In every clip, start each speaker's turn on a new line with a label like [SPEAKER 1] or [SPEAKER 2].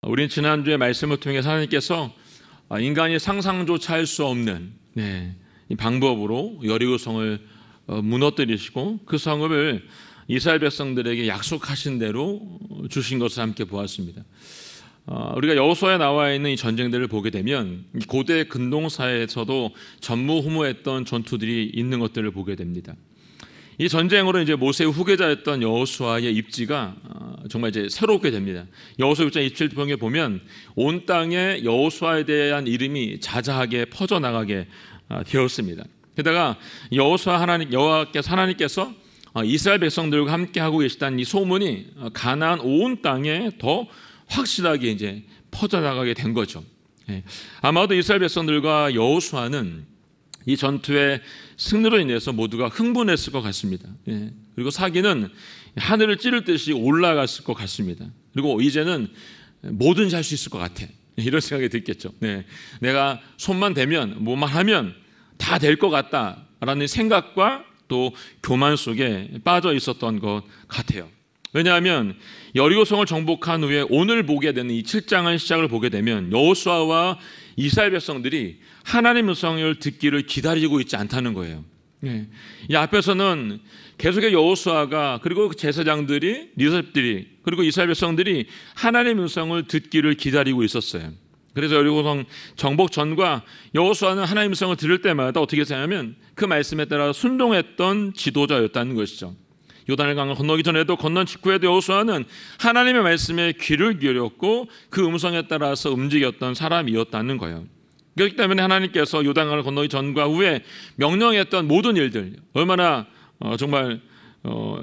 [SPEAKER 1] 우린 지난주에 말씀을 통해서 하나님께서 인간이 상상조차 할 수 없는 이 방법으로 여리고성을 무너뜨리시고 그 성읍을 이스라엘 백성들에게 약속하신 대로 주신 것을 함께 보았습니다. 우리가 여호수아에 나와 있는 이 전쟁들을 보게 되면 고대 근동사에서도 전무후무했던 전투들이 있는 것들을 보게 됩니다. 이 전쟁으로 이제 모세의 후계자였던 여호수아의 입지가 정말 이제 새롭게 됩니다. 여호수아 6장 27절에 보면 온 땅에 여호수아에 대한 이름이 자자하게 퍼져나가게 되었습니다. 게다가 여호와께서 하나님께서 이스라엘 백성들과 함께 하고 계시다는 이 소문이 가나안 온 땅에 더 확실하게 이제 퍼져나가게 된 거죠. 아마도 이스라엘 백성들과 여호수아는 이 전투의 승리로 인해서 모두가 흥분했을 것 같습니다. 그리고 사기는 하늘을 찌를 듯이 올라갔을 것 같습니다. 그리고 이제는 뭐든지 할 수 있을 것 같아. 이런 생각이 들겠죠. 내가 손만 대면 뭐만 하면 다 될 것 같다라는 생각과 또 교만 속에 빠져 있었던 것 같아요. 왜냐하면 여리고성을 정복한 후에 오늘 보게 되는 이 7장의 시작을 보게 되면 여호수아와 이스라엘 백성들이 하나님의 음성을 듣기를 기다리고 있지 않다는 거예요. 이 앞에서는 계속해서 여호수아가 그리고 제사장들이 리더들이 그리고 이스라엘 백성들이 하나님의 음성을 듣기를 기다리고 있었어요. 그래서 여리고성 정복 전과 여호수아는 하나님의 음성을 들을 때마다 어떻게 생각하면 그 말씀에 따라 순종했던 지도자였다는 것이죠. 요단을 강을 건너기 전에도 건넌 직후에도 여호수아는 하나님의 말씀에 귀를 기울였고 그 음성에 따라서 움직였던 사람이었다는 거예요. 그렇기 때문에 하나님께서 요단강을 건너기 전과 후에 명령했던 모든 일들 얼마나 정말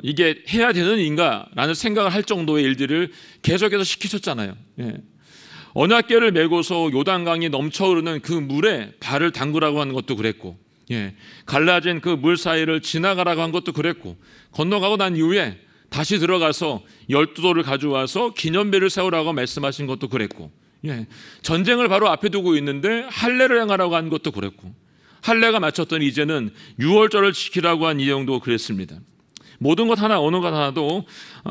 [SPEAKER 1] 이게 해야 되는 일인가라는 생각을 할 정도의 일들을 계속해서 시키셨잖아요. 언약궤를 메고서 요단강이 넘쳐흐르는 그 물에 발을 담그라고 하는 것도 그랬고 갈라진 그 물 사이를 지나가라고 한 것도 그랬고 건너가고 난 이후에 다시 들어가서 12돌을 가져와서 기념비를 세우라고 말씀하신 것도 그랬고 전쟁을 바로 앞에 두고 있는데 할례를 행하라고 한 것도 그랬고 할례가 마쳤더니 이제는 유월절을 지키라고 한 내용도 그랬습니다. 모든 것 하나 어느 것 하나도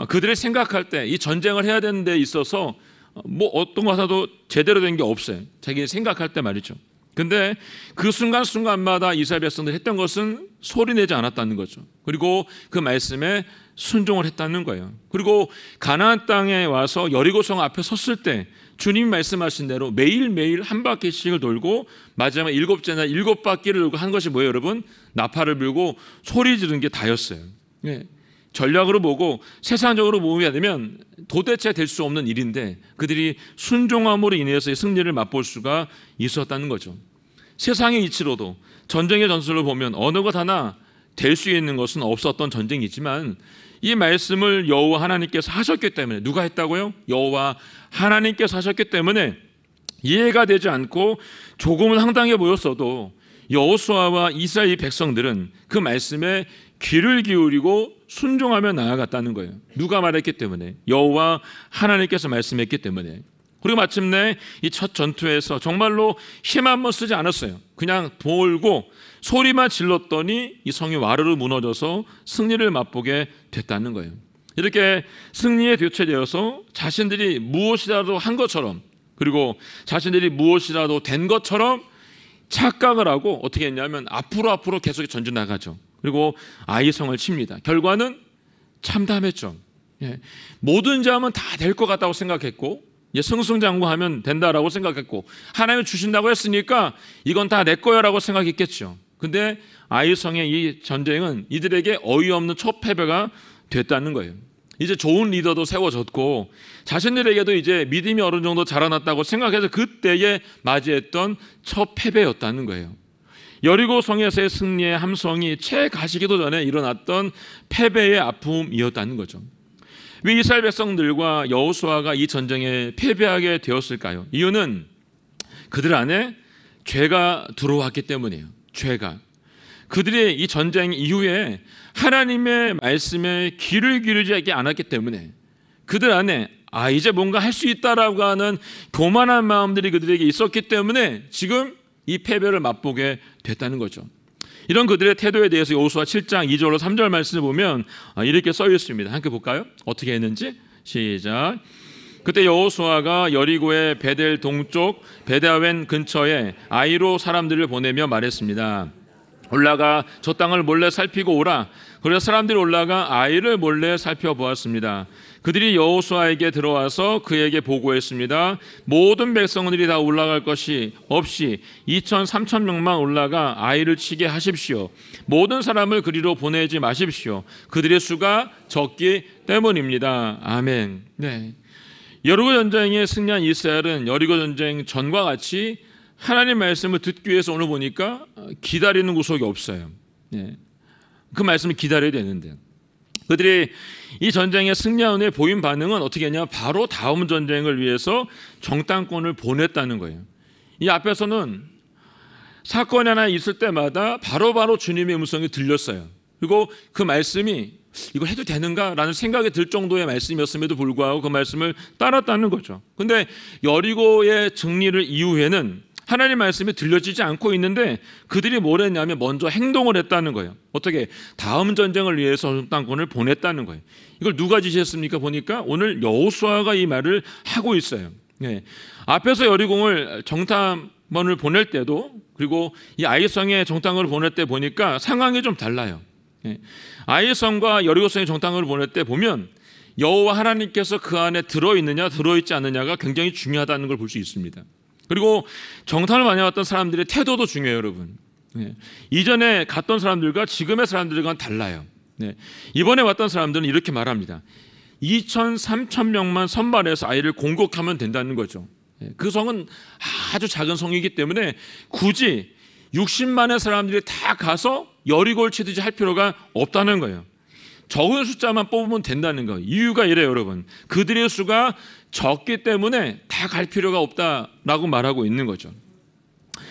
[SPEAKER 1] 그들이 생각할 때 이 전쟁을 해야 되는 데 있어서 뭐 어떤 것 하나도 제대로 된 게 없어요. 자기 생각할 때 말이죠. 근데 그 순간순간마다 이스라엘 백성들이 했던 것은 소리내지 않았다는 거죠. 그리고 그 말씀에 순종을 했다는 거예요. 그리고 가나안 땅에 와서 여리고성 앞에 섰을 때 주님이 말씀하신 대로 매일매일 한 바퀴씩을 돌고 마지막 7째나 7바퀴를 돌고 한 것이 뭐예요, 여러분? 나팔을 불고 소리 지르는 게 다였어요. 전략으로 보고 세상적으로 보게 되면 도대체 될 수 없는 일인데 그들이 순종함으로 인해서 승리를 맛볼 수가 있었다는 거죠. 세상의 이치로도 전쟁의 전술을 보면 어느 것 하나 될 수 있는 것은 없었던 전쟁이지만 이 말씀을 여호와 하나님께서 하셨기 때문에 누가 했다고요? 여호와 하나님께서 하셨기 때문에 이해가 되지 않고 조금은 황당해 보였어도 여호수아와 이스라엘 백성들은 그 말씀에 귀를 기울이고 순종하며 나아갔다는 거예요. 누가 말했기 때문에? 여호와 하나님께서 말씀했기 때문에. 그리고 마침내 이 첫 전투에서 정말로 힘 한 번 쓰지 않았어요. 그냥 돌고 소리만 질렀더니 이 성이 와르르 무너져서 승리를 맛보게 됐다는 거예요. 이렇게 승리에 되어서 자신들이 무엇이라도 한 것처럼 그리고 자신들이 무엇이라도 된 것처럼 착각을 하고 어떻게 했냐면 앞으로 계속 전진 나가죠. 그리고 아이성을 칩니다. 결과는 참담했죠. 뭐든지 하면 다 될 것 같다고 생각했고 승승장구하면 된다라고 생각했고 하나님이 주신다고 했으니까 이건 다 내 거야라고 생각했겠죠. 근데 아이성의 이 전쟁은 이들에게 어이없는 첫 패배가 됐다는 거예요. 이제 좋은 리더도 세워졌고 자신들에게도 이제 믿음이 어느 정도 자라났다고 생각해서 그때에 맞이했던 첫 패배였다는 거예요. 여리고성에서의 승리의 함성이 채 가시기도 전에 일어났던 패배의 아픔이었다는 거죠. 왜 이스라엘 백성들과 여호수아가 이 전쟁에 패배하게 되었을까요? 이유는 그들 안에 죄가 들어왔기 때문이에요. 죄가. 그들이 이 전쟁 이후에 하나님의 말씀에 귀를 기울이지 않았기 때문에 그들 안에 이제 뭔가 할 수 있다라고 하는 교만한 마음들이 그들에게 있었기 때문에 지금 이 패배를 맛보게 됐다는 거죠. 이런 그들의 태도에 대해서 여호수아 7장 2절로 3절 말씀을 보면 이렇게 써 있습니다. 함께 볼까요? 어떻게 했는지 시작. 그때 여호수아가 여리고의 베델 동쪽 베다웬 근처에 아이로 사람들을 보내며 말했습니다. 올라가 저 땅을 몰래 살피고 오라. 그래서 사람들이 올라가 아이를 몰래 살펴보았습니다. 그들이 여호수아에게 들어와서 그에게 보고했습니다. 모든 백성들이 다 올라갈 것이 없이 2천 3천 명만 올라가 아이를 치게 하십시오. 모든 사람을 그리로 보내지 마십시오. 그들의 수가 적기 때문입니다. 아멘. 네. 여리고 전쟁에 승리한 이스라엘은 여리고 전쟁 전과 같이 하나님 말씀을 듣기 위해서 오늘 보니까 기다리는 구석이 없어요. 예. 그 말씀을 기다려야 되는데 그들이 이 전쟁에 승리한 후에 보인 반응은 어떻게 했냐? 바로 다음 전쟁을 위해서 정탐꾼을 보냈다는 거예요. 이 앞에서는 사건이 하나 있을 때마다 바로바로 주님의 음성이 들렸어요. 그리고 그 말씀이 이거 해도 되는가라는 생각이 들 정도의 말씀이었음에도 불구하고 그 말씀을 따랐다는 거죠. 근데 여리고의 승리를 이후에는 하나님 말씀이 들려지지 않고 있는데 그들이 뭘 했냐면 먼저 행동을 했다는 거예요. 어떻게? 다음 전쟁을 위해서 정탐꾼을 보냈다는 거예요. 이걸 누가 지시했습니까? 보니까 오늘 여호수아가 이 말을 하고 있어요. 네. 앞에서 여리고를 정탐원을 보낼 때도 그리고 이 아이성의 정탐을 보낼 때 보니까 상황이 좀 달라요. 네. 아이성과 여리고성의 정탐을 보낼 때 보면 여호와 하나님께서 그 안에 들어있느냐 들어있지 않느냐가 굉장히 중요하다는 걸 볼 수 있습니다. 그리고 정탐을 많이 왔던 사람들의 태도도 중요해요, 여러분. 네. 이전에 갔던 사람들과 지금의 사람들과는 달라요. 네. 이번에 왔던 사람들은 이렇게 말합니다. 2천, 3천 명만 선발해서 아이를 공격하면 된다는 거죠. 네. 그 성은 아주 작은 성이기 때문에 굳이 60만의 사람들이 다 가서 여리고를 치듯이 할 필요가 없다는 거예요. 적은 숫자만 뽑으면 된다는 거예요. 이유가 이래요, 여러분. 그들의 수가 적기 때문에 다 갈 필요가 없다라고 말하고 있는 거죠.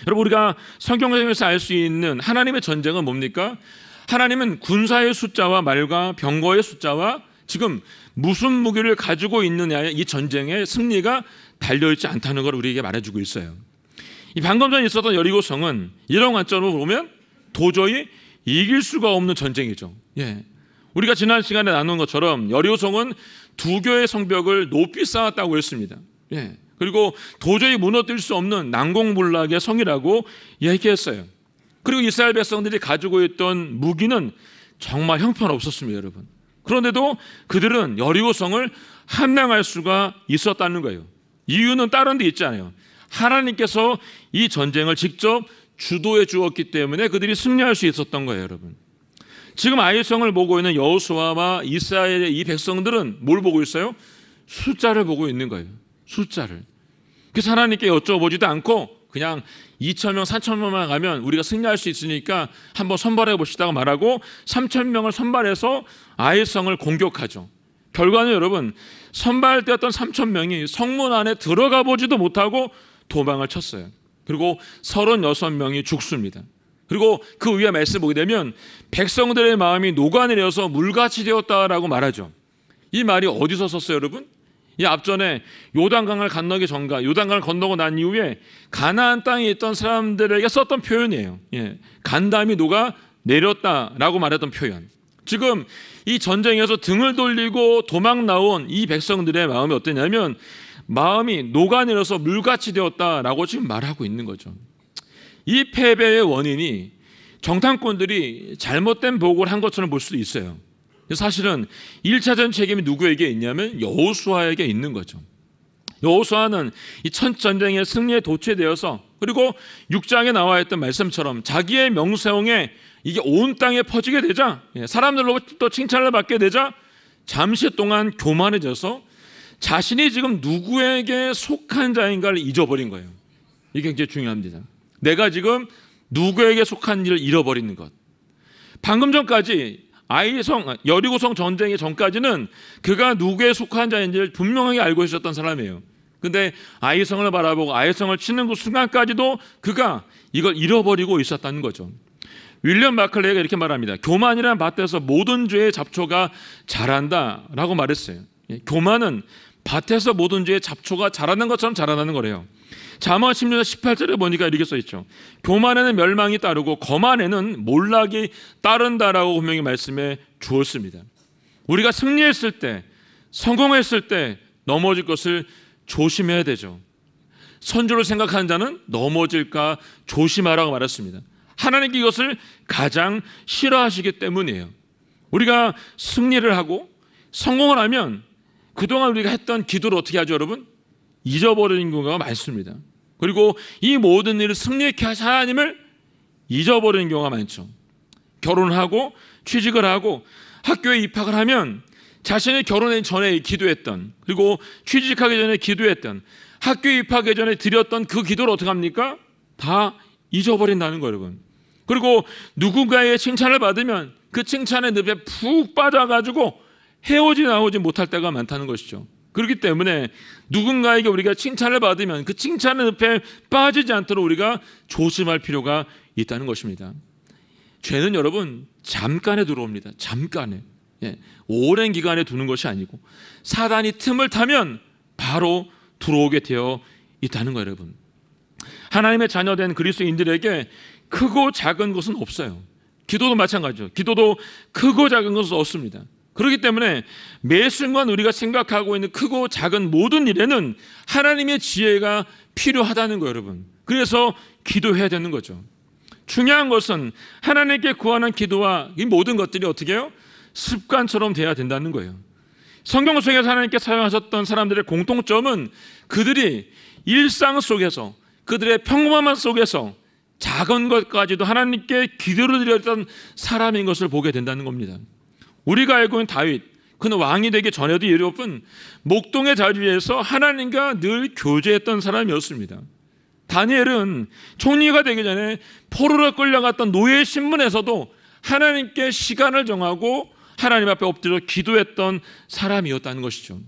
[SPEAKER 1] 여러분, 우리가 성경에서 알 수 있는 하나님의 전쟁은 뭡니까? 하나님은 군사의 숫자와 말과 병거의 숫자와 지금 무슨 무기를 가지고 있느냐의 이 전쟁의 승리가 달려있지 않다는 걸 우리에게 말해주고 있어요. 이 방금 전에 있었던 여리고성은 이런 관점으로 보면 도저히 이길 수가 없는 전쟁이죠. 예. 우리가 지난 시간에 나눈 것처럼 여리고성은 두 교의 성벽을 높이 쌓았다고 했습니다. 예. 그리고 도저히 무너뜨릴 수 없는 난공불락의 성이라고 얘기했어요. 그리고 이스라엘 백성들이 가지고 있던 무기는 정말 형편없었습니다, 여러분. 그런데도 그들은 여리고성을 함량할 수가 있었다는 거예요. 이유는 다른 데 있잖아요. 하나님께서 이 전쟁을 직접 주도해 주었기 때문에 그들이 승리할 수 있었던 거예요, 여러분. 지금 아이성을 보고 있는 여호수아와 이스라엘의 이 백성들은 뭘 보고 있어요? 숫자를 보고 있는 거예요. 숫자를. 그래서 하나님께 여쭤보지도 않고 그냥 2,000명, 3,000명만 가면 우리가 승리할 수 있으니까 한번 선발해 봅시다고 말하고 3,000명을 선발해서 아이성을 공격하죠. 결과는 여러분, 선발되었던 3,000명이 성문 안에 들어가 보지도 못하고 도망을 쳤어요. 그리고 36명이 죽습니다. 그리고 그 위에 말씀 보게 되면 백성들의 마음이 녹아내려서 물같이 되었다라고 말하죠. 이 말이 어디서 썼어요, 여러분? 이 앞전에 요단강을 건너기 전과 요단강을 건너고 난 이후에 가나안 땅에 있던 사람들에게 썼던 표현이에요. 예, 간담이 녹아 내렸다라고 말했던 표현. 지금 이 전쟁에서 등을 돌리고 도망 나온 이 백성들의 마음이 어떠냐면 마음이 녹아내려서 물같이 되었다라고 지금 말하고 있는 거죠. 이 패배의 원인이 정탐꾼들이 잘못된 보고를 한 것처럼 볼 수도 있어요. 사실은 1차전 책임이 누구에게 있냐면 여호수아에게 있는 거죠. 여호수아는 이 첫 전쟁의 승리에 도취되어서 그리고 6장에 나와 있던 말씀처럼 자기의 명성에 이게 온 땅에 퍼지게 되자 사람들로부터 칭찬을 받게 되자 잠시 동안 교만해져서 자신이 지금 누구에게 속한 자인가를 잊어버린 거예요. 이게 굉장히 중요합니다. 내가 지금 누구에게 속한지를 잃어버리는 것. 방금 전까지 여리고성 전쟁의 전까지는 그가 누구에 속한 자인지를 분명하게 알고 있었던 사람이에요. 근데 아이성을 바라보고 아이성을 치는 그 순간까지도 그가 이걸 잃어버리고 있었다는 거죠. 윌리엄 마클레이가 이렇게 말합니다. 교만이란 밭에서 모든 죄의 잡초가 자란다라고 말했어요. 교만은 밭에서 모든 죄의 잡초가 자라는 것처럼 자라나는 거래요. 잠언 16장 18절에 보니까 이렇게 써있죠. 교만에는 멸망이 따르고 거만에는 몰락이 따른다라고 분명히 말씀해 주었습니다. 우리가 승리했을 때, 성공했을 때 넘어질 것을 조심해야 되죠. 선조를 생각하는 자는 넘어질까 조심하라고 말했습니다. 하나님께 이것을 가장 싫어하시기 때문이에요. 우리가 승리를 하고 성공을 하면 그동안 우리가 했던 기도를 어떻게 하죠, 여러분? 잊어버리는 경우가 많습니다. 그리고 이 모든 일을 승리케 하신 하나님을 잊어버리는 경우가 많죠. 결혼하고 취직을 하고 학교에 입학을 하면 자신이 결혼하기 전에 기도했던, 그리고 취직하기 전에 기도했던, 학교에 입학하기 전에 드렸던 그 기도를 어떻게 합니까? 다 잊어버린다는 거예요, 여러분. 그리고 누군가의 칭찬을 받으면 그 칭찬의 늪에 푹 빠져가지고 헤어지지 못할 때가 많다는 것이죠. 그렇기 때문에 누군가에게 우리가 칭찬을 받으면 그 칭찬의 늪에 빠지지 않도록 우리가 조심할 필요가 있다는 것입니다. 죄는 여러분 잠깐에 들어옵니다. 잠깐에. 오랜 기간에 두는 것이 아니고 사단이 틈을 타면 바로 들어오게 되어 있다는 거예요, 여러분. 하나님의 자녀된 그리스도인들에게 크고 작은 것은 없어요. 기도도 마찬가지죠. 기도도 크고 작은 것은 없습니다. 그렇기 때문에 매 순간 우리가 생각하고 있는 크고 작은 모든 일에는 하나님의 지혜가 필요하다는 거예요, 여러분. 그래서 기도해야 되는 거죠. 중요한 것은 하나님께 구하는 기도와 이 모든 것들이 어떻게 해요? 습관처럼 돼야 된다는 거예요. 성경 속에서 하나님께 사용하셨던 사람들의 공통점은 그들이 일상 속에서, 그들의 평범함 속에서 작은 것까지도 하나님께 기도를 드렸던 사람인 것을 보게 된다는 겁니다. 우리가 알고 있는 다윗, 그는 왕이 되기 전에도 여러분 목동의 자리에서 하나님과 늘 교제했던 사람이었습니다. 다니엘은 총리가 되기 전에 포로로 끌려갔던 노예 신분에서도 하나님께 시간을 정하고 하나님 앞에 엎드려 기도했던 사람이었다는 것이죠.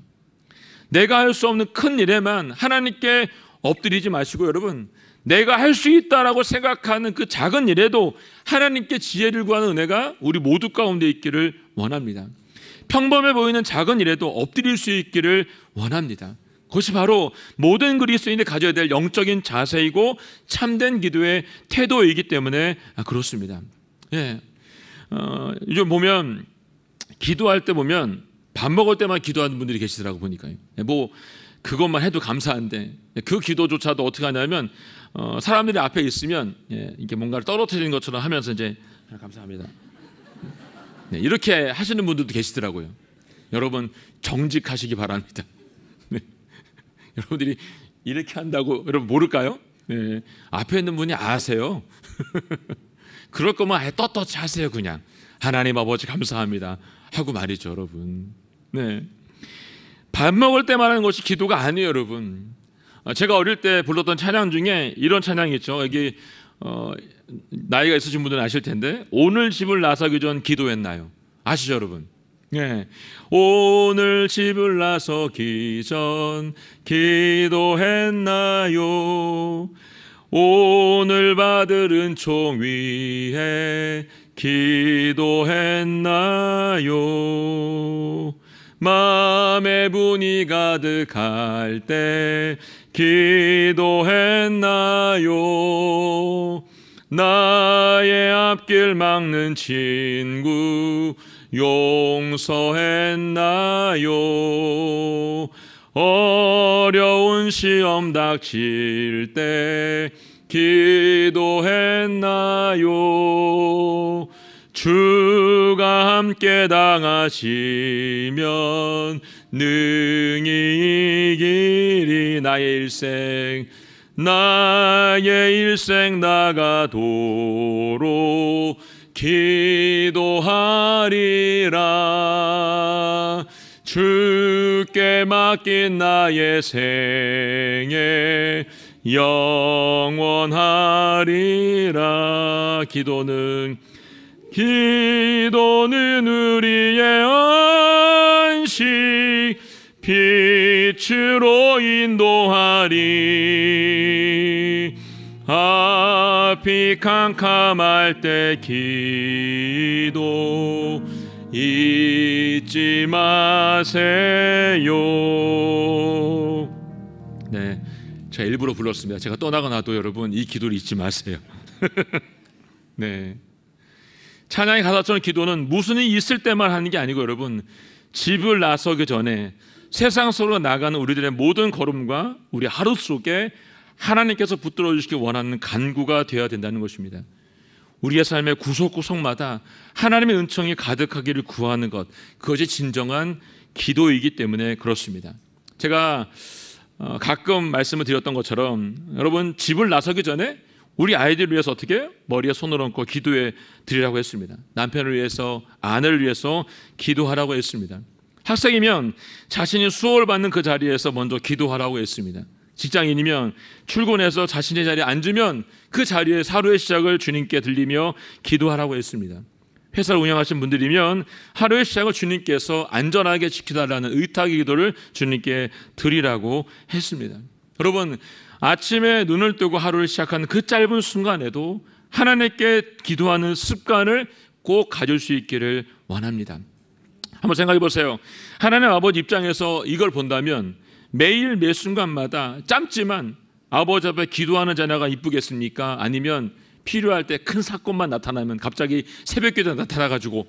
[SPEAKER 1] 내가 할 수 없는 큰 일에만 하나님께 엎드리지 마시고 여러분, 내가 할 수 있다라고 생각하는 그 작은 일에도 하나님께 지혜를 구하는 은혜가 우리 모두 가운데 있기를 원합니다. 평범해 보이는 작은 일에도 엎드릴 수 있기를 원합니다. 그것이 바로 모든 그리스도인이 가져야 될 영적인 자세이고 참된 기도의 태도이기 때문에 그렇습니다. 요즘 보면 기도할 때 보면 밥 먹을 때만 기도하는 분들이 계시더라고 보니까요. 뭐 그것만 해도 감사한데 그 기도조차도 어떻게 하냐면 사람들이 앞에 있으면 이게 뭔가를 떨어뜨리는 것처럼 하면서 이제 감사합니다. 이렇게 하시는 분들도 계시더라고요. 여러분 정직하시기 바랍니다. 여러분들이 이렇게 한다고 여러분 모를까요? 앞에 있는 분이 아세요. 그럴 거면 아예 떳떳이 하세요. 그냥 하나님 아버지 감사합니다 하고 말이죠, 여러분. 밥 먹을 때 말하는 것이 기도가 아니에요, 여러분. 제가 어릴 때 불렀던 찬양 중에 이런 찬양이 있죠. 여기 나이가 있으신 분들은 아실 텐데, 오늘 집을 나서기 전 기도했나요? 아시죠, 여러분? 오늘 집을 나서기 전 기도했나요? 오늘 받을 은총 위에 기도했나요? 마음의 분이 가득할 때 기도했나요? 나의 앞길 막는 친구 용서했나요? 어려운 시험 닥칠 때 기도했나요? 주가 함께 당하시면 능히 이기리. 나의 일생 나가도록 기도하리라. 주께 맡긴 나의 생애 영원하리라. 기도는 우리의 안식 빛으로 인도하리. 앞이 캄캄할 때 기도 잊지 마세요. 제가 일부러 불렀습니다. 제가 떠나고 나도 여러분 이 기도를 잊지 마세요. 찬양의 가사처럼 기도는 무슨 일이 있을 때만 하는 게 아니고 여러분 집을 나서기 전에 세상 속으로 나가는 우리들의 모든 걸음과 우리 하루 속에 하나님께서 붙들어 주시기 원하는 간구가 되어야 된다는 것입니다. 우리의 삶의 구석구석마다 하나님의 은총이 가득하기를 구하는 것, 그것이 진정한 기도이기 때문에 그렇습니다. 제가 가끔 말씀을 드렸던 것처럼 여러분, 집을 나서기 전에 우리 아이들을 위해서 어떻게 머리에 손을 얹고 기도해 드리라고 했습니다. 남편을 위해서, 아내를 위해서 기도하라고 했습니다. 학생이면 자신이 수업을 받는 그 자리에서 먼저 기도하라고 했습니다. 직장인이면 출근해서 자신의 자리에 앉으면 그 자리에 하루의 시작을 주님께 들리며 기도하라고 했습니다. 회사를 운영하신 분들이면 하루의 시작을 주님께서 안전하게 지켜달라는 의탁의 기도를 주님께 드리라고 했습니다. 여러분, 아침에 눈을 뜨고 하루를 시작하는 그 짧은 순간에도 하나님께 기도하는 습관을 꼭 가질 수 있기를 원합니다. 한번 생각해 보세요. 하나님 아버지 입장에서 이걸 본다면 매일 매 순간마다 짧지만 아버지 앞에 기도하는 자녀가 이쁘겠습니까? 아니면 필요할 때 큰 사건만 나타나면 갑자기 새벽기도에 나타나가지고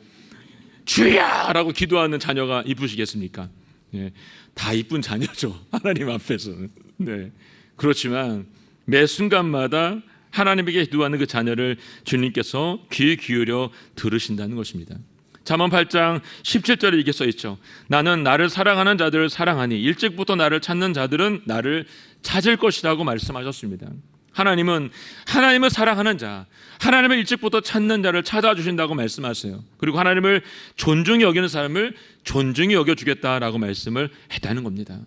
[SPEAKER 1] 주야! 라고 기도하는 자녀가 이쁘시겠습니까? 네, 다 이쁜 자녀죠. 하나님 앞에서는. 네. 그렇지만 매 순간마다 하나님에게 기도하는 그 자녀를 주님께서 귀 기울여 들으신다는 것입니다. 잠언 8장 17절에 이렇게 써있죠. 나는 나를 사랑하는 자들을 사랑하니 일찍부터 나를 찾는 자들은 나를 찾을 것이라고 말씀하셨습니다. 하나님은 하나님을 사랑하는 자, 하나님을 일찍부터 찾는 자를 찾아주신다고 말씀하세요. 그리고 하나님을 존중히 여기는 사람을 존중히 여겨주겠다라고 말씀을 했다는 겁니다.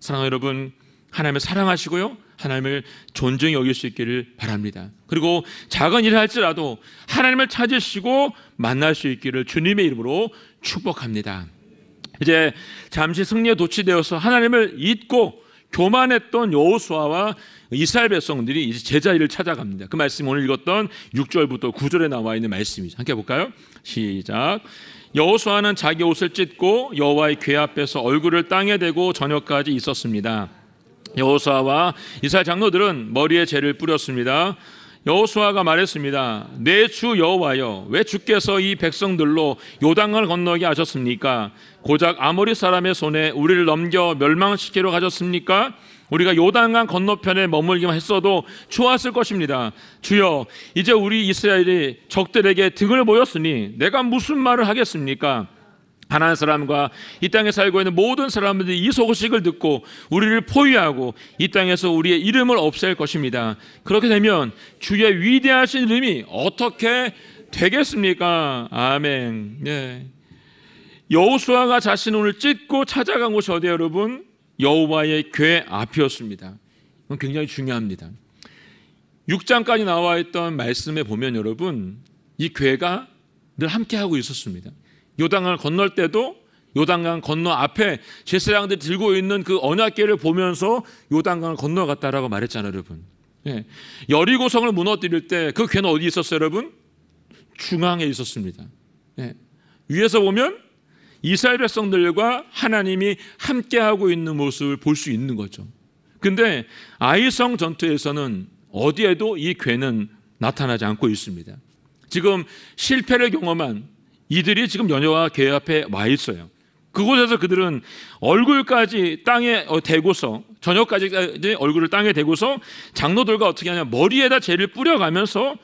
[SPEAKER 1] 사랑하는 여러분, 하나님을 사랑하시고요, 하나님을 존중히 여길 수 있기를 바랍니다. 그리고 작은 일을 할지라도 하나님을 찾으시고 만날 수 있기를 주님의 이름으로 축복합니다. 이제 잠시 승리에 도취되어서 하나님을 잊고 교만했던 여호수아와 이스라엘 백성들이 이제 제자리를 찾아갑니다. 그 말씀 오늘 읽었던 6절부터 9절에 나와 있는 말씀이죠. 함께 볼까요? 시작. 여호수아는 자기 옷을 찢고 여호와의 궤 앞에서 얼굴을 땅에 대고 저녁까지 있었습니다. 여호수아와 이스라엘 장로들은 머리에 재를 뿌렸습니다. 여호수아가 말했습니다. 내 주 여호와여, 왜 주께서 이 백성들로 요단강을 건너게 하셨습니까? 고작 아모리 사람의 손에 우리를 넘겨 멸망시키러 가셨습니까? 우리가 요단강 건너편에 머물기만 했어도 좋았을 것입니다. 주여, 이제 우리 이스라엘이 적들에게 등을 보였으니 내가 무슨 말을 하겠습니까? 가나안 사람과 이 땅에 살고 있는 모든 사람들이 이 소식을 듣고 우리를 포위하고 이 땅에서 우리의 이름을 없앨 것입니다. 그렇게 되면 주의 위대하신 이름이 어떻게 되겠습니까? 아멘. 네. 여호수아가 자신을 찢고 찾아간 곳이 어디예요, 여러분? 여호와의 궤 앞이었습니다. 이건 굉장히 중요합니다. 6장까지 나와 있던 말씀에 보면 여러분, 이 궤가 늘 함께하고 있었습니다. 요단강을 건널 때도 요단강 건너 앞에 제사장들이 들고 있는 그 언약궤를 보면서 요단강을 건너갔다라고 말했잖아요, 여러분. 예. 여리고성을 무너뜨릴 때 그 궤는 어디 있었어요, 여러분? 중앙에 있었습니다. 예. 위에서 보면 이스라엘 백성들과 하나님이 함께하고 있는 모습을 볼 수 있는 거죠. 근데 아이성 전투에서는 어디에도 이 궤는 나타나지 않고 있습니다. 지금 실패를 경험한 이들이 지금 여호와 궤 앞에 와 있어요. 그곳에서 그들은 얼굴까지 땅에 대고서, 저녁까지 얼굴을 땅에 대고서 장로들과 어떻게 하냐, 머리에다 재를 뿌려가면서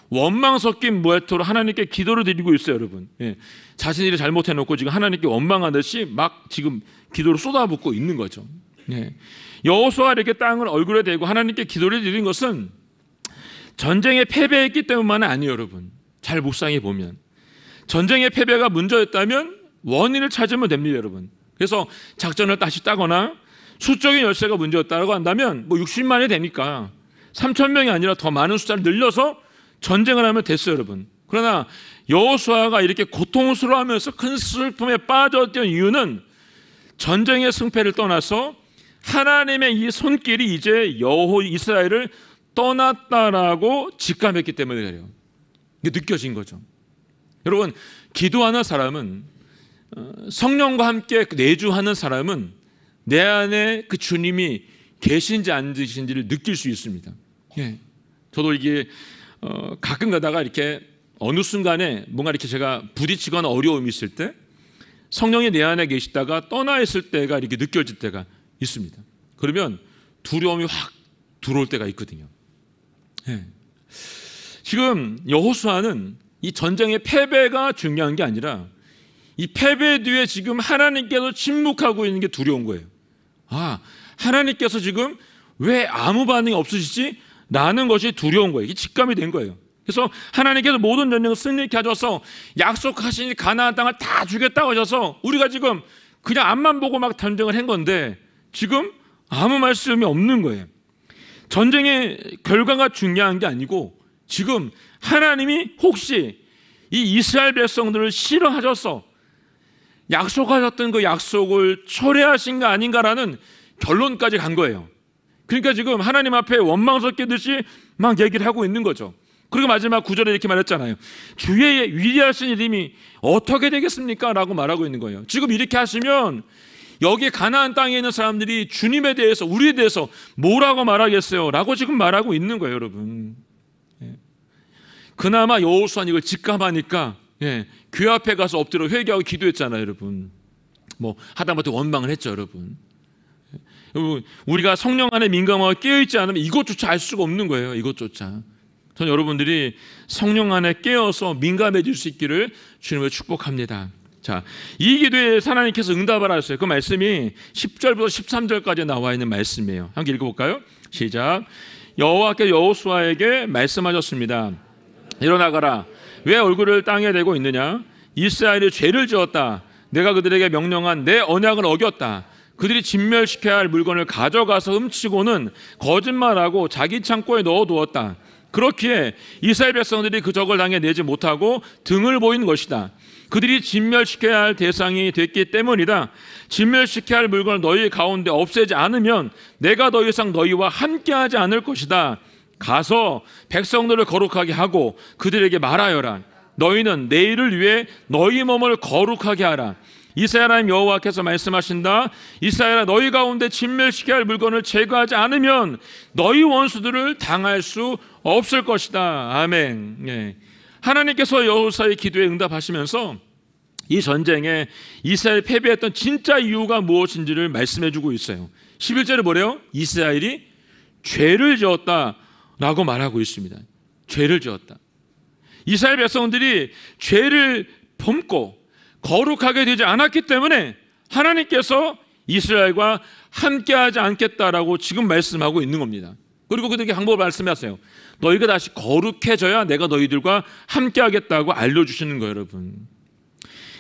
[SPEAKER 1] 원망 섞인 모태로 하나님께 기도를 드리고 있어요, 여러분. 예. 자신들이 잘못해놓고 지금 하나님께 원망하듯이 막 지금 기도를 쏟아붓고 있는 거죠. 예. 여호수아가 이렇게 땅을 얼굴에 대고 하나님께 기도를 드린 것은 전쟁에 패배했기 때문만은 아니에요, 여러분. 잘 묵상해 보면 전쟁의 패배가 문제였다면 원인을 찾으면 됩니다, 여러분. 그래서 작전을 다시 따거나 수적인 열세가 문제였다고 한다면 뭐 60만이 되니까 3,000명이 아니라 더 많은 숫자를 늘려서 전쟁을 하면 됐어요, 여러분. 그러나 여호수아가 이렇게 고통스러워하면서 큰 슬픔에 빠졌던 이유는 전쟁의 승패를 떠나서 하나님의 이 손길이 이제 이스라엘을 떠났다라고 직감했기 때문에 그래요. 이게 느껴진 거죠. 여러분, 기도하는 사람은, 성령과 함께 내주하는 사람은 내 안에 그 주님이 계신지 안 계신지를 느낄 수 있습니다. 예. 저도 이게 가끔 가다가 이렇게 어느 순간에 뭔가 이렇게 제가 부딪히거나 어려움이 있을 때 성령이 내 안에 계시다가 떠나 있을 때가 이렇게 느껴질 때가 있습니다. 그러면 두려움이 확 들어올 때가 있거든요. 네. 지금 여호수아는 이 전쟁의 패배가 중요한 게 아니라 이 패배 뒤에 지금 하나님께서 침묵하고 있는 게 두려운 거예요. 아, 하나님께서 지금 왜 아무 반응이 없으시지? 라는 것이 두려운 거예요. 이게 직감이 된 거예요. 그래서 하나님께서 모든 전쟁을 승리케 하셔서 약속하신 가나안 땅을 다 주겠다고 하셔서 우리가 지금 그냥 앞만 보고 막 전쟁을 한 건데 지금 아무 말씀이 없는 거예요. 전쟁의 결과가 중요한 게 아니고 지금 하나님이 혹시 이 이스라엘 백성들을 싫어하셔서 약속하셨던 그 약속을 철회하신 거 아닌가라는 결론까지 간 거예요. 그러니까 지금 하나님 앞에 원망스럽게듯이 막 얘기를 하고 있는 거죠. 그리고 마지막 9절에 이렇게 말했잖아요. 주의 위대하신 이름이 어떻게 되겠습니까? 라고 말하고 있는 거예요. 지금 이렇게 하시면 여기 가나안 땅에 있는 사람들이 주님에 대해서 우리에 대해서 뭐라고 말하겠어요? 라고 지금 말하고 있는 거예요, 여러분. 그나마 여호수아는 이걸 직감하니까 교회 앞에 가서 엎드려 회개하고 기도했잖아요, 여러분. 뭐 하다못해 원망을 했죠, 여러분. 우리가 성령 안에 민감하게 깨어있지 않으면 이것조차 알 수가 없는 거예요, 이것조차. 저는 여러분들이 성령 안에 깨어서 민감해질 수 있기를 주님을 축복합니다. 자, 이 기도에 하나님께서 응답을 하셨어요. 그 말씀이 10절부터 13절까지 나와 있는 말씀이에요. 함께 읽어볼까요? 시작. 여호와께서 여호수아에게 말씀하셨습니다. 일어나가라. 왜 얼굴을 땅에 대고 있느냐? 이스라엘이 죄를 지었다. 내가 그들에게 명령한 내 언약을 어겼다. 그들이 진멸시켜야 할 물건을 가져가서 훔치고는 거짓말하고 자기 창고에 넣어두었다. 그렇기에 이스라엘 백성들이 그 적을 당해 내지 못하고 등을 보인 것이다. 그들이 진멸시켜야 할 대상이 됐기 때문이다. 진멸시켜야 할 물건을 너희 가운데 없애지 않으면 내가 더 이상 너희와 함께하지 않을 것이다. 가서 백성들을 거룩하게 하고 그들에게 말하여라. 너희는 내일을 위해 너희 몸을 거룩하게 하라. 이스라엘 하나님 여호와께서 말씀하신다. 이스라엘아, 너희 가운데 진멸시켜야 할 물건을 제거하지 않으면 너희 원수들을 당할 수 없을 것이다. 아멘. 하나님께서 여호수아의 기도에 응답하시면서 이 전쟁에 이스라엘이 패배했던 진짜 이유가 무엇인지를 말씀해주고 있어요. 11절에 뭐래요? 이스라엘이 죄를 지었다라고 말하고 있습니다. 죄를 지었다. 이스라엘 백성들이 죄를 범고 거룩하게 되지 않았기 때문에 하나님께서 이스라엘과 함께하지 않겠다라고 지금 말씀하고 있는 겁니다. 그리고 그들에게 방법을 말씀하세요. 너희가 다시 거룩해져야 내가 너희들과 함께하겠다고 알려주시는 거예요, 여러분.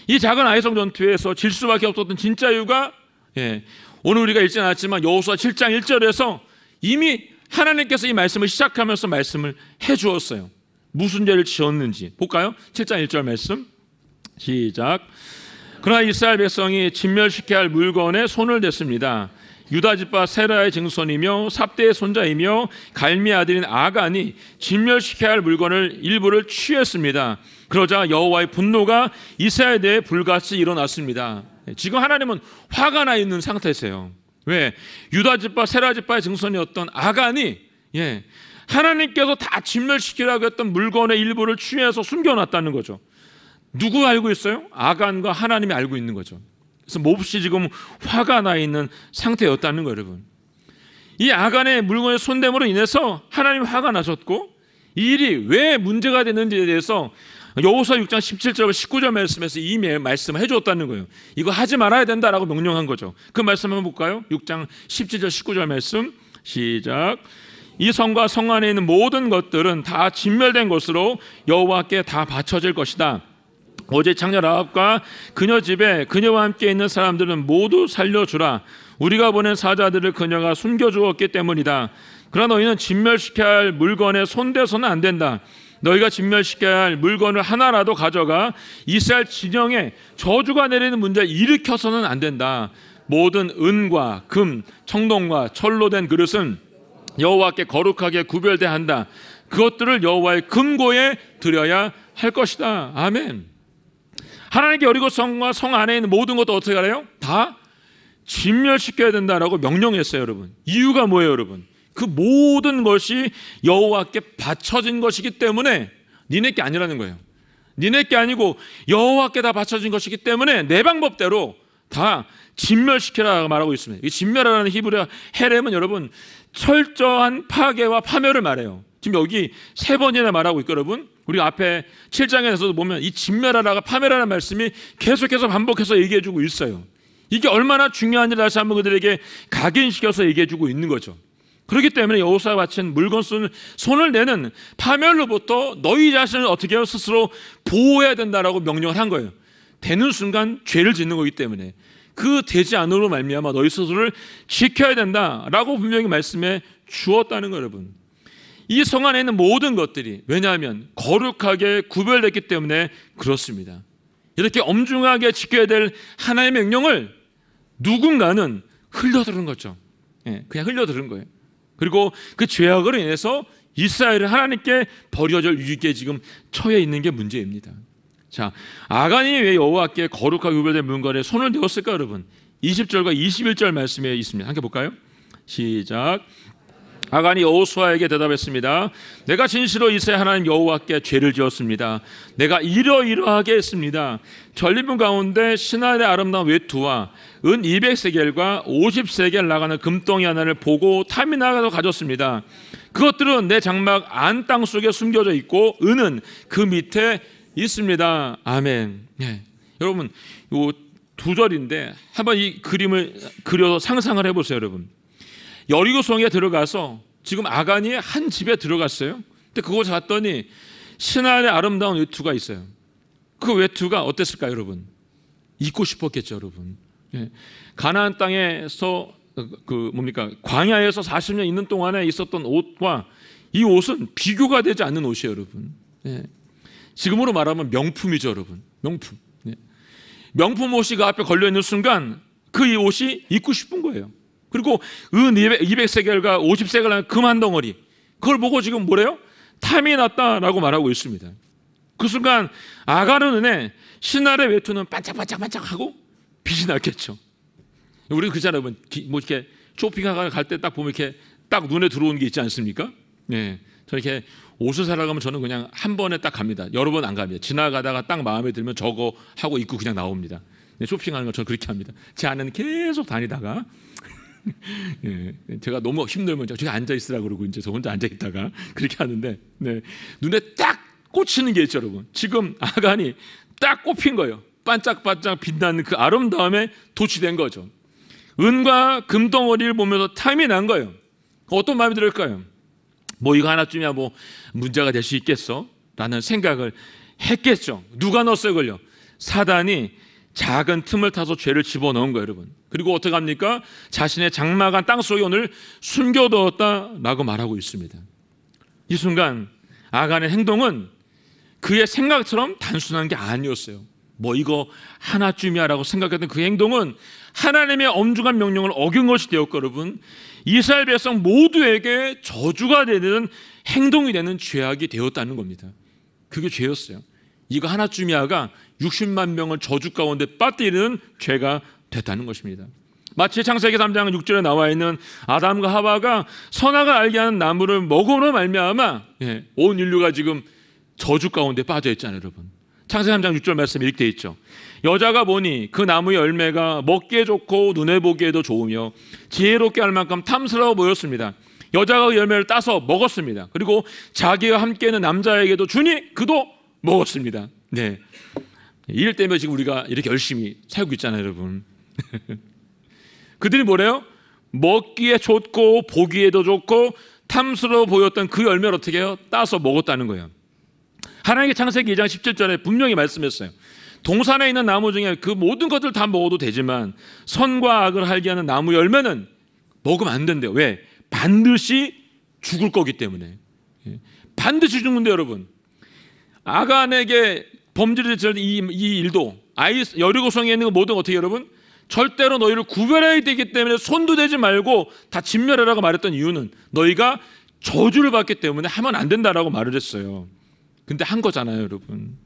[SPEAKER 1] 이 작은 아이성 전투에서 질 수밖에 없었던 진짜 이유가 오늘 우리가 읽지 않았지만 여호수아 7장 1절에서 이미 하나님께서 이 말씀을 시작하면서 말씀을 해주었어요. 무슨 죄를 지었는지 볼까요? 7장 1절 말씀 시작. 그러나 이스라엘 백성이 진멸시켜야 할 물건에 손을 댔습니다. 유다 지파 세라의 증손이며 삽대의 손자이며 갈미의 아들인 아간이 진멸시켜야 할 물건을 일부를 취했습니다. 그러자 여호와의 분노가 이스라엘에 대해 불같이 일어났습니다. 지금 하나님은 화가 나 있는 상태세요. 왜? 유다 지파 세라 지파의 증손이었던 아간이 하나님께서 다 진멸시키라고 했던 물건의 일부를 취해서 숨겨놨다는 거죠. 누구 알고 있어요? 아간과 하나님이 알고 있는 거죠. 그래서 몹시 지금 화가 나 있는 상태였다는 거예요, 여러분. 이 아간의 물건의 손댐으로 인해서 하나님이 화가 나셨고 이 일이 왜 문제가 됐는지에 대해서 여호수아 6장 17절 19절 말씀에서 이미 말씀을 해주었다는 거예요. 이거 하지 말아야 된다라고 명령한 거죠. 그 말씀 한번 볼까요? 6장 17절 19절 말씀 시작. 이 성과 성 안에 있는 모든 것들은 다 진멸된 것으로 여호와께 다 바쳐질 것이다. 어제 창녀 라합과 그녀 집에 그녀와 함께 있는 사람들은 모두 살려주라. 우리가 보낸 사자들을 그녀가 숨겨주었기 때문이다. 그러나 너희는 진멸시켜야 할 물건에 손대서는 안 된다. 너희가 진멸시켜야 할 물건을 하나라도 가져가 이스라엘 진영에 저주가 내리는 문제를 일으켜서는 안 된다. 모든 은과 금, 청동과 철로 된 그릇은 여호와께 거룩하게 구별돼야 한다. 그것들을 여호와의 금고에 드려야 할 것이다. 아멘. 하나님께 여리고 성과 성 안에 있는 모든 것도 어떻게 하래요? 다 진멸시켜야 된다라고 명령했어요, 여러분. 이유가 뭐예요, 여러분? 그 모든 것이 여호와께 바쳐진 것이기 때문에 니네 게 아니라는 거예요. 니네 게 아니고 여호와께 다 바쳐진 것이기 때문에 내 방법대로 다 진멸시키라 말하고 있습니다. 이 진멸하라는 히브리어 헤렘은 여러분 철저한 파괴와 파멸을 말해요. 지금 여기 3번이나 말하고 있고 여러분 우리가 앞에 7장에서도 보면 이 진멸하라가 파멸하라는 말씀이 계속해서 반복해서 얘기해주고 있어요. 이게 얼마나 중요한 일을 다시 한번 그들에게 각인시켜서 얘기해주고 있는 거죠. 그렇기 때문에 여호수아가 바친 물건 손을 내는 파멸로부터 너희 자신을 어떻게 해요? 스스로 보호해야 된다라고 명령을 한 거예요. 되는 순간 죄를 짓는 거기 때문에 그 되지 않으로 말미암아 너희 스스로를 지켜야 된다라고 분명히 말씀해 주었다는 거예요. 여러분 이 성 안에 있는 모든 것들이 왜냐하면 거룩하게 구별됐기 때문에 그렇습니다. 이렇게 엄중하게 지켜야 될 하나님의 명령을 누군가는 흘려들은 거죠. 그냥 흘려들은 거예요. 그리고 그 죄악으로 인해서 이스라엘은 하나님께 버려질 위기에 지금 처해 있는 게 문제입니다. 자, 아간이 왜 여호와께 거룩하게 구별된 물건에 손을 대었을까 여러분? 20절과 21절 말씀에 있습니다. 함께 볼까요? 시작. 아간이 여호수아에게 대답했습니다. 내가 진실로 이스라엘 하나님 여호와께 죄를 지었습니다. 내가 이러이러하게 했습니다. 전리품 가운데 신할의 아름다운 외투와 은 200세겔과 50세겔 나가는 금덩이 하나를 보고 탐이 나가서 가졌습니다. 그것들은 내 장막 안 땅 속에 숨겨져 있고 은은 그 밑에 있습니다. 아멘. 여러분 요 2절인데 한번 이 그림을 그려서 상상을 해보세요. 여러분 여리고성에 들어가서 지금 아간이 한 집에 들어갔어요. 근데 그곳에 갔더니 신할의 아름다운 외투가 있어요. 그 외투가 어땠을까요 여러분? 입고 싶었겠죠 여러분. 가나안 땅에서 광야에서 40년 있는 동안에 있었던 옷과 이 옷은 비교가 되지 않는 옷이에요 여러분. 지금으로 말하면 명품이죠 여러분. 명품. 명품 옷이 그 앞에 걸려있는 순간 그 이 옷이 입고 싶은 거예요. 그리고 은 200세겔과 50세겔 금 한 덩어리 그걸 보고 지금 뭐래요? 탐이 났다라고 말하고 있습니다. 그 순간 아간의 눈에 신할의 외투는 반짝반짝반짝하고 빛이 났겠죠. 우리 그잖아요. 뭐 이렇게 쇼핑하러 갈 때 딱 보면 이렇게 딱 눈에 들어오는 게 있지 않습니까? 저렇게 옷을 사러 가면 저는 그냥 한 번에 딱 갑니다. 여러 번 안 갑니다. 지나가다가 딱 마음에 들면 저거 하고 입고 그냥 나옵니다. 쇼핑하는 거 저는 그렇게 합니다. 제 아내는 계속 다니다가 제가 너무 힘들면 저기 앉아 있으라 그러고 이제 저 혼자 앉아 있다가 그렇게 하는데 눈에 딱 꽂히는 게 있죠 여러분. 지금 아간이 딱 꼽힌 거예요. 반짝반짝 빛나는 그 아름다움에 도취된 거죠. 은과 금덩어리를 보면서 탐이 난 거예요. 어떤 마음이 들을까요? 뭐 이거 하나쯤이야 뭐 문제가 될 수 있겠어? 라는 생각을 했겠죠. 누가 넣었어요 그걸요? 사단이 작은 틈을 타서 죄를 집어넣은 거예요 여러분. 그리고 어떻게 합니까? 자신의 장막한 땅속에 오늘 숨겨두었다라고 말하고 있습니다. 이 순간 아간의 행동은 그의 생각처럼 단순한 게 아니었어요. 뭐 이거 하나쯤이야 라고 생각했던 그 행동은 하나님의 엄중한 명령을 어긴 것이 되었고 여러분 이스라엘 백성 모두에게 저주가 되는 행동이 되는 죄악이 되었다는 겁니다. 그게 죄였어요. 이거 하나쯤이야가 60만 명을 저주 가운데 빠뜨리는 죄가 됐다는 것입니다. 마치 창세기 3장 6절에 나와 있는 아담과 하와가 선악을 알게 하는 나무를 먹음으로 말미암아 온 인류가 지금 저주 가운데 빠져 있잖아요 여러분. 창세기 3장 6절 말씀에 이렇게 되어 있죠. 여자가 보니 그 나무의 열매가 먹기에 좋고 눈에 보기에도 좋으며 지혜롭게 할 만큼 탐스러워 보였습니다. 여자가 그 열매를 따서 먹었습니다. 그리고 자기와 함께 있는 남자에게도 주니 그도 먹었습니다. 이럴 때문에 지금 우리가 이렇게 열심히 살고 있잖아요 여러분. 그들이 뭐래요? 먹기에 좋고 보기에도 좋고 탐스러워 보였던 그 열매를 어떻게 해요? 따서 먹었다는 거예요. 하나님의 창세기 2장 17절에 분명히 말씀했어요. 동산에 있는 나무 중에 그 모든 것들 다 먹어도 되지만 선과 악을 알게 하는 나무 열매는 먹으면 안 된대요. 왜? 반드시 죽을 거기 때문에. 반드시 죽는데 여러분. 아간에게 범죄를 저지른 이 일도 여리고성에 있는 그 모든 어떻게 여러분? 절대로 너희를 구별해야 되기 때문에 손도 대지 말고 다 진멸하라고 말했던 이유는 너희가 저주를 받기 때문에 하면 안 된다라고 말을 했어요. 근데 한 거잖아요 여러분.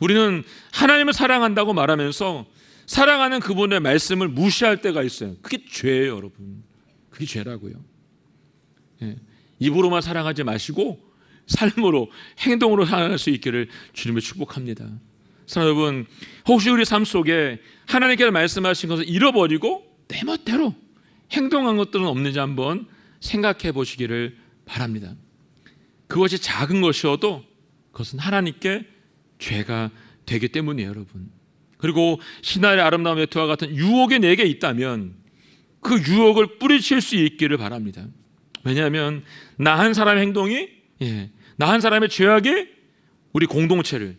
[SPEAKER 1] 우리는 하나님을 사랑한다고 말하면서 사랑하는 그분의 말씀을 무시할 때가 있어요. 그게 죄예요 여러분. 그게 죄라고요. 입으로만 사랑하지 마시고 삶으로, 행동으로 살아갈 수 있기를 주님을 축복합니다. 사랑하는 여러분, 혹시 우리 삶 속에 하나님께서 말씀하신 것을 잃어버리고 내 멋대로 행동한 것들은 없는지 한번 생각해 보시기를 바랍니다. 그것이 작은 것이어도 그것은 하나님께 죄가 되기 때문이에요, 여러분. 그리고 신화의 아름다운 외투와 같은 유혹이 내게 있다면 그 유혹을 뿌리칠 수 있기를 바랍니다. 왜냐하면 나 한 사람의 행동이, 나 한 사람의 죄악이 우리 공동체를,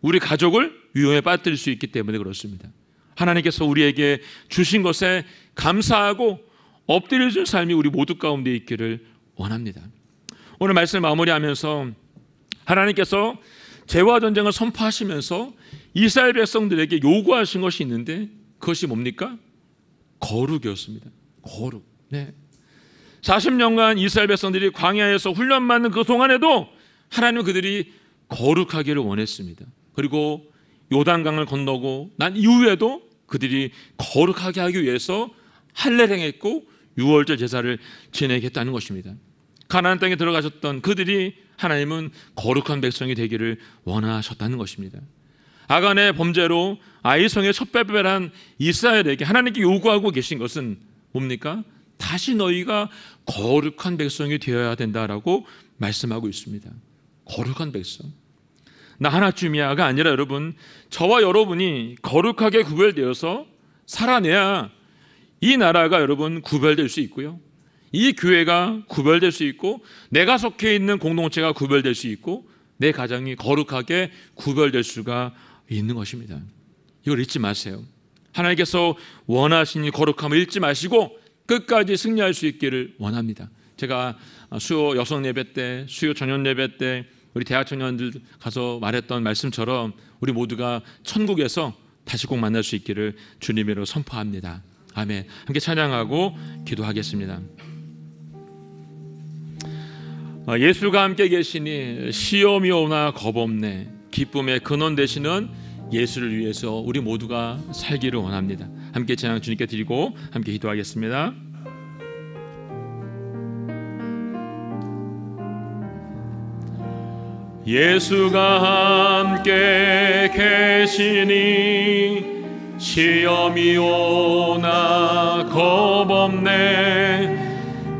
[SPEAKER 1] 우리 가족을 위험에 빠뜨릴 수 있기 때문에 그렇습니다. 하나님께서 우리에게 주신 것에 감사하고 엎드려진 삶이 우리 모두 가운데 있기를 원합니다. 오늘 말씀을 마무리하면서 하나님께서 죄와 전쟁을 선포하시면서 이스라엘 백성들에게 요구하신 것이 있는데 그것이 뭡니까? 거룩이었습니다. 거룩. 40년간 이스라엘 백성들이 광야에서 훈련받는 그 동안에도 하나님은 그들이 거룩하기를 원했습니다. 그리고 요단강을 건너고 난 이후에도 그들이 거룩하게 하기 위해서 할례를 행했고 유월절 제사를 지내겠다는 것입니다. 가나안 땅에 들어가셨던 그들이 하나님은 거룩한 백성이 되기를 원하셨다는 것입니다. 아간의 범죄로 아이성의 첩배배한 이스라엘에게 하나님께 요구하고 계신 것은 뭡니까? 다시 너희가 거룩한 백성이 되어야 된다라고 말씀하고 있습니다. 거룩한 백성. 나 하나쯤이야가 아니라 여러분, 저와 여러분이 거룩하게 구별되어서 살아내야 이 나라가 여러분 구별될 수 있고요, 이 교회가 구별될 수 있고, 내가 속해 있는 공동체가 구별될 수 있고, 내 가정이 거룩하게 구별될 수가 있는 것입니다. 이걸 잊지 마세요. 하나님께서 원하시는 거룩함을 잊지 마시고 끝까지 승리할 수 있기를 원합니다. 제가 수요 여성 예배 때, 수요 전년 예배 때 우리 대학 청년들 가서 말했던 말씀처럼 우리 모두가 천국에서 다시 꼭 만날 수 있기를 주님으로 선포합니다. 아멘. 함께 찬양하고 기도하겠습니다. 예수가 함께 계시니 시험이 오나 겁없네. 기쁨의 근원 되시는 예수를 위해서 우리 모두가 살기를 원합니다. 함께 찬양 주님께 드리고 함께 기도하겠습니다. 예수가 함께 계시니 시험이 오나 겁없네.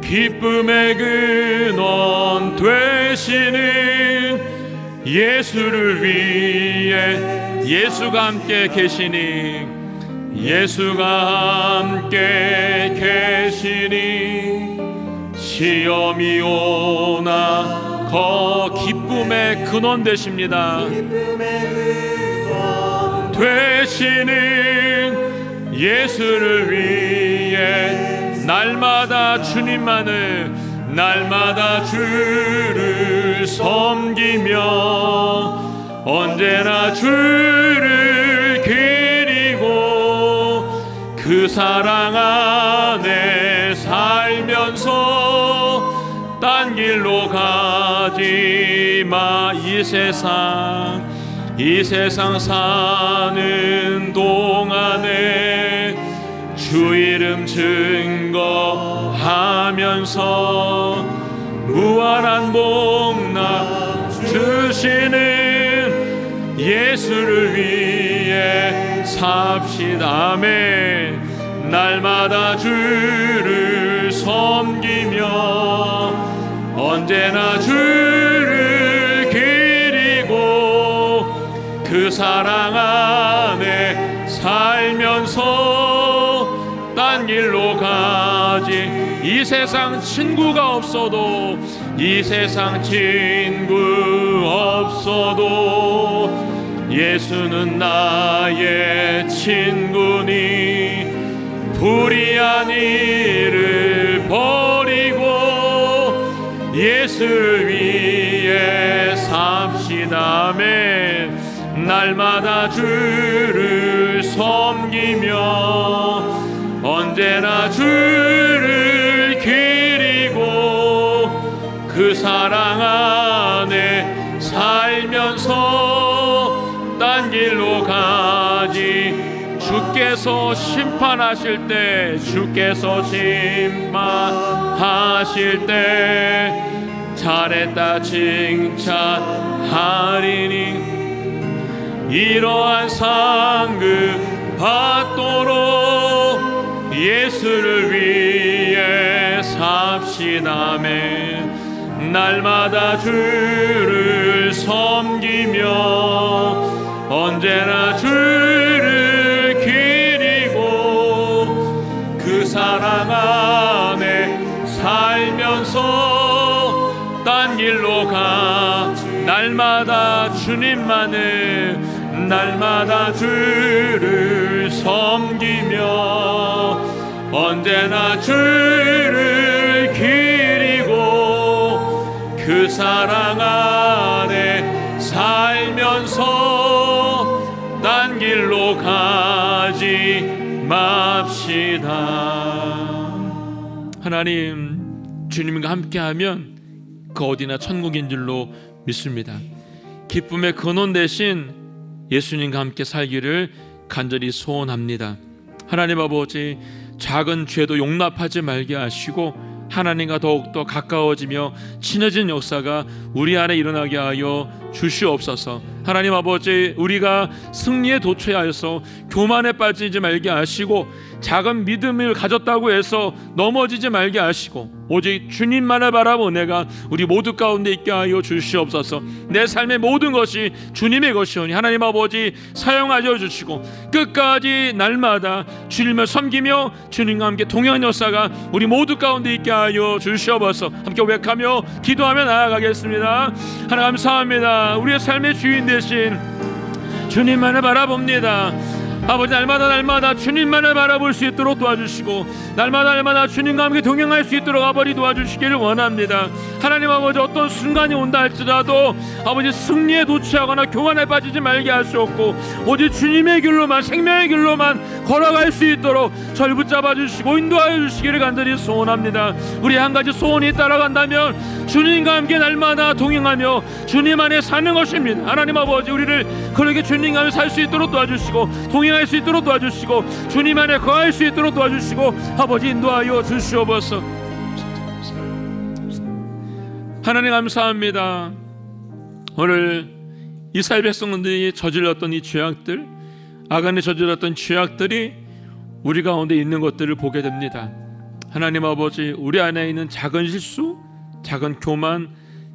[SPEAKER 1] 기쁨의 근원 되시는 예수를 위해 예수가 함께 계시니, 예수가 함께 계시니 시험이 오나 기쁨의 근원 되십니다. 되시는 예수를 위해 날마다 주님만을, 날마다 주를 섬기며 언제나 주를 기리고 그 사랑 안에 살면서 딴 길로 가지 마. 이 세상 사는 동안에 주 이름 증거하면서 무한한 복락 주시는 예수를 위해 삽시다. 아멘. 날마다 주를 섬기며 언제나 주를 기리고 그 사랑 안에 살면서 딴 길로 가지. 이 세상 친구가 없어도, 이 세상 친구 없어도 예수는 나의 친구니 불의한 일을 버리고 예수를 위해 삽시다. 아멘. 날마다 주를 섬기며 언제나 주를 기리고 그 사랑 안에 살면서 딴 길로 가지. 주께서 심판하실 때, 주께서 심판하실 때 잘했다 칭찬하리니 이러한 상급 받도록 예수를 위해 삽시다매 날마다 주를 섬기며 언제나 주를 기리고 그 사랑 안에 살면서 딴 길로 가 날마다 주님만을 날마다 주를 섬기며 언제나 주를 기리고 그 사랑 안에 살면서 딴 길로 가지 맙시다. 하나님, 주님과 함께하면 그 어디나 천국인 줄로 믿습니다. 기쁨의 근원 대신 예수님과 함께 살기를 간절히 소원합니다. 하나님 아버지, 작은 죄도 용납하지 말게 하시고 하나님과 더욱더 가까워지며 친해진 역사가 우리 안에 일어나게 하여 주시옵소서. 하나님 아버지, 우리가 승리에 도취하여서 교만에 빠지지 말게 하시고 작은 믿음을 가졌다고 해서 넘어지지 말게 하시고 오직 주님만을 바라보내가 우리 모두 가운데 있게 하여 주시옵소서. 내 삶의 모든 것이 주님의 것이오니 하나님 아버지 사용하여 주시고 끝까지 날마다 주님을 섬기며 주님과 함께 동행하는 역사가 우리 모두 가운데 있게 하여 주시옵소서. 함께 고백하며 기도하며 나아가겠습니다. 하나님 감사합니다. 우리의 삶의 주인 되신 주님만을 바라봅니다. 아버지, 날마다 주님만을 바라볼 수 있도록 도와주시고 날마다 주님과 함께 동행할 수 있도록 아버지 도와주시기를 원합니다. 하나님 아버지, 어떤 순간이 온다 할지라도 아버지 승리에 도취하거나 교만에 빠지지 말게 하시옵고 오직 주님의 길로만 생명의 길로만 걸어갈 수 있도록 절 붙잡아 주시고 인도하여 주시기를 간절히 소원합니다. 우리 한 가지 소원이 따라간다면 주님과 함께 날마다 동행하며 주님 안에 사는 것입니다. 하나님 아버지, 우리를 그렇게 주님과 함께 살 수 있도록 도와주시고 동행할 수 있도록 도와주시고 주님 안에 거할 수 있도록 도와주시고 아버지 인도하여 주시옵소서. 하나님 감사합니다. 오늘 이스라엘 백성들이 저질렀던 이 죄악들, 아간이 저질렀던 죄악들이 우리 가운데 있는 것들을 보게 됩니다. 하나님 아버지, 우리 안에 있는 작은 실수, 작은 교만,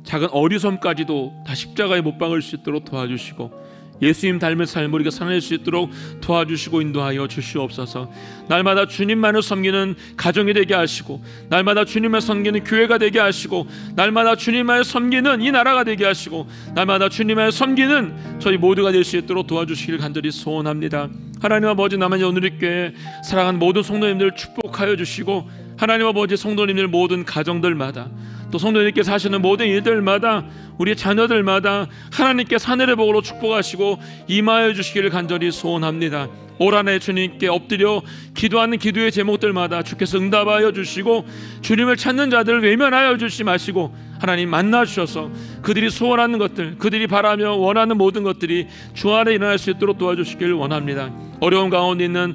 [SPEAKER 1] 작은 어리석음까지도 다 십자가에 못 박을 수 있도록 도와주시고 예수님 닮은 삶을 우리가 살아낼 수 있도록 도와주시고 인도하여 주시옵소서. 날마다 주님만을 섬기는 가정이 되게 하시고 날마다 주님을 섬기는 교회가 되게 하시고 날마다 주님만을 섬기는 이 나라가 되게 하시고 날마다 주님만을 섬기는 저희 모두가 될 수 있도록 도와주시기를 간절히 소원합니다. 하나님 아버지, 나만이 오늘 있게 사랑하는 모든 성도님들 축복하여 주시고 하나님 아버지, 성도님들 모든 가정들마다 또 성도님께서 하시는 모든 일들마다 우리 자녀들마다 하나님께 하늘의 복으로 축복하시고 임하여 주시기를 간절히 소원합니다. 올 한 해 주님께 엎드려 기도하는 기도의 제목들마다 주께서 응답하여 주시고 주님을 찾는 자들을 외면하여 주시 마시고 하나님 만나 주셔서 그들이 소원하는 것들, 그들이 바라며 원하는 모든 것들이 주 안에 일어날 수 있도록 도와주시기를 원합니다. 어려운 가운데 있는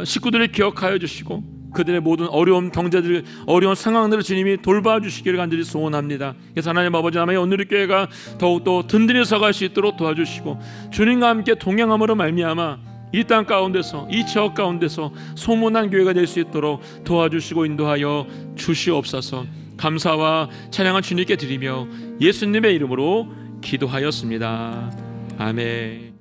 [SPEAKER 1] 식구들을 기억하여 주시고 그들의 모든 어려운 경제들, 어려운 상황들을 주님이 돌봐주시기를 간절히 소원합니다. 그래서 하나님 아버지, 남의 오늘의 교회가 더욱더 든든히 서갈 수 있도록 도와주시고 주님과 함께 동행함으로 말미암아 이 땅 가운데서, 이 지역 가운데서 소문난 교회가 될 수 있도록 도와주시고 인도하여 주시옵소서. 감사와 찬양한 주님께 드리며 예수님의 이름으로 기도하였습니다. 아멘.